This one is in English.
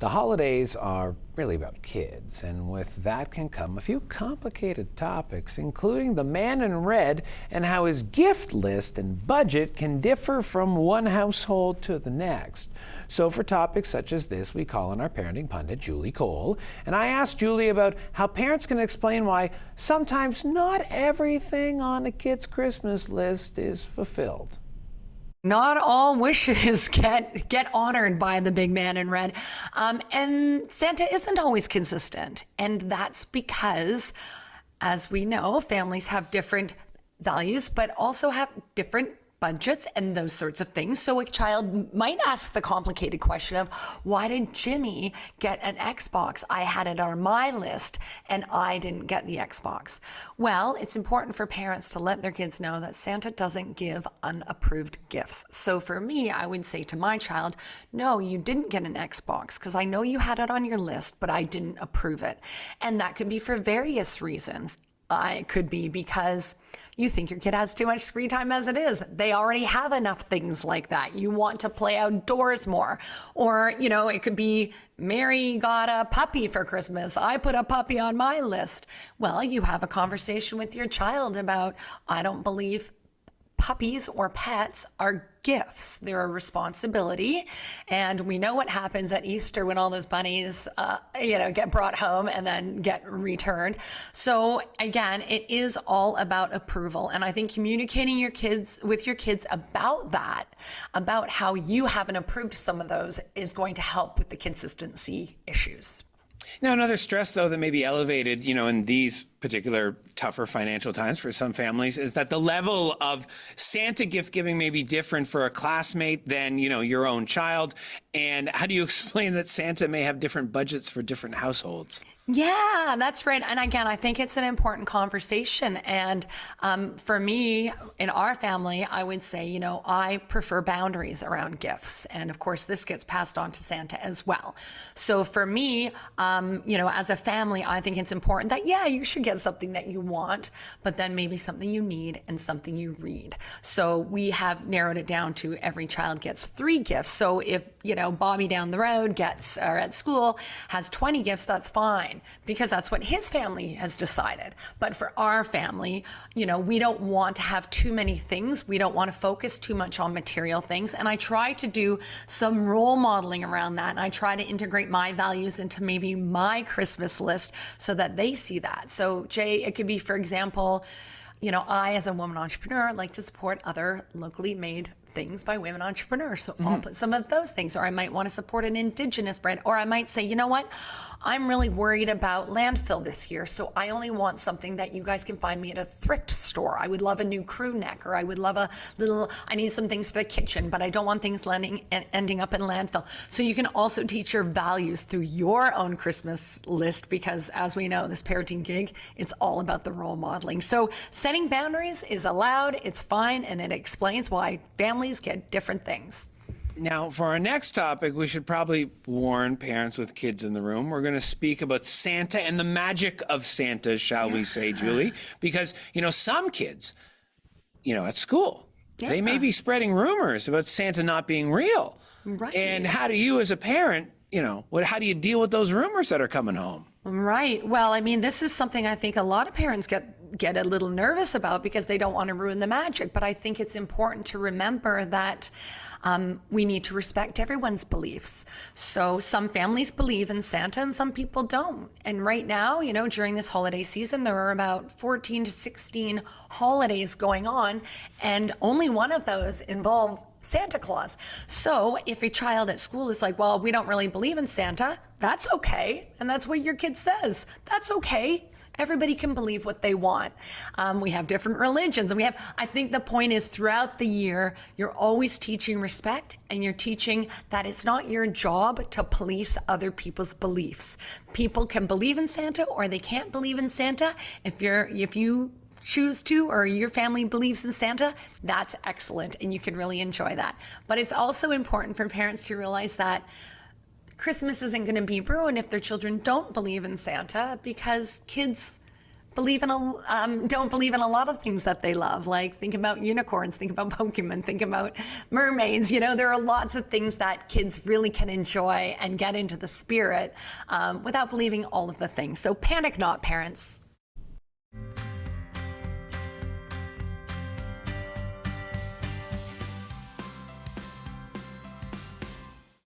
The holidays are really about kids, and with that can come a few complicated topics, including the man in red and how his gift list and budget can differ from one household to the next. So for topics such as this, we call on our parenting pundit, Julie Cole, and I asked Julie about how parents can explain why sometimes not everything on a kid's Christmas list is fulfilled. Not all wishes get honored by the big man in red. And Santa isn't always consistent. And that's because, as we know, families have different values, but also have different budgets and those sorts of things. So a child might ask the complicated question of, why did Jimmy get an Xbox? I had it on my list and I didn't get the Xbox. Well, it's important for parents to let their kids know that Santa doesn't give unapproved gifts. So for me, I would say to my child, no, you didn't get an Xbox because I know you had it on your list, but I didn't approve it. And that could be for various reasons. It could be because you think your kid has too much screen time as it is. They already have enough things like that. You want to play outdoors more. Or, it could be Mary got a puppy for Christmas. I put a puppy on my list. Well, you have a conversation with your child about, I don't believe puppies or pets are gifts. They're a responsibility. And we know what happens at Easter when all those bunnies, get brought home and then get returned. So again, it is all about approval. And I think communicating with your kids about that, about how you haven't approved some of those, is going to help with the consistency issues. Now, another stress, though, that may be elevated, in these particular tougher financial times for some families is that the level of Santa gift giving may be different for a classmate than, your own child. And how do you explain that Santa may have different budgets for different households? Yeah, that's right. And again, I think it's an important conversation. And for me, in our family, I would say, I prefer boundaries around gifts. And of course, this gets passed on to Santa as well. So for me, as a family, I think it's important that, you should get something that you want, but then maybe something you need and something you read. So we have narrowed it down to every child gets 3 gifts. So if, Bobby down the road or at school has 20 gifts, that's fine, because that's what his family has decided. But for our family, we don't want to have too many things. We don't want to focus too much on material things. And I try to do some role modeling around that. And I try to integrate my values into maybe my Christmas list so that they see that. So Jay, it could be, for example, I, as a woman entrepreneur, like to support other locally made things by women entrepreneurs. So I'll put some of those things, or I might want to support an Indigenous brand, or I might say, you know what, I'm really worried about landfill this year, so I only want something that you guys can find me at a thrift store. I would love a new crew neck, or I would love I need some things for the kitchen, but I don't want things ending up in landfill. So you can also teach your values through your own Christmas list, because as we know, this parenting gig, it's all about the role modeling. So setting boundaries is allowed, it's fine, and it explains why families get different things. Now, for our next topic, we should probably warn parents with kids in the room. We're going to speak about Santa and the magic of Santa, shall we say, Julie? Because, some kids, at school, they may be spreading rumors about Santa not being real. Right. And how do you, as a parent, how do you deal with those rumors that are coming home? Right. Well, this is something I think a lot of parents get a little nervous about because they don't want to ruin the magic. But I think it's important to remember that we need to respect everyone's beliefs. So some families believe in Santa and some people don't. And right now, during this holiday season, there are about 14 to 16 holidays going on, and only one of those involve Santa Claus. So if a child at school is like, well, we don't really believe in Santa, that's okay. And that's what your kid says. That's okay. Everybody can believe what they want. We have different religions, and I think the point is, throughout the year, you're always teaching respect, and you're teaching that it's not your job to police other people's beliefs. People can believe in Santa or they can't believe in Santa. If you choose to, or your family believes in Santa, that's excellent, and you can really enjoy that. But it's also important for parents to realize that Christmas isn't going to be ruined if their children don't believe in Santa, because kids don't believe in a lot of things that they love. Like, think about unicorns, think about Pokemon, think about mermaids. You know, there are lots of things that kids really can enjoy and get into the spirit without believing all of the things. So panic not, parents.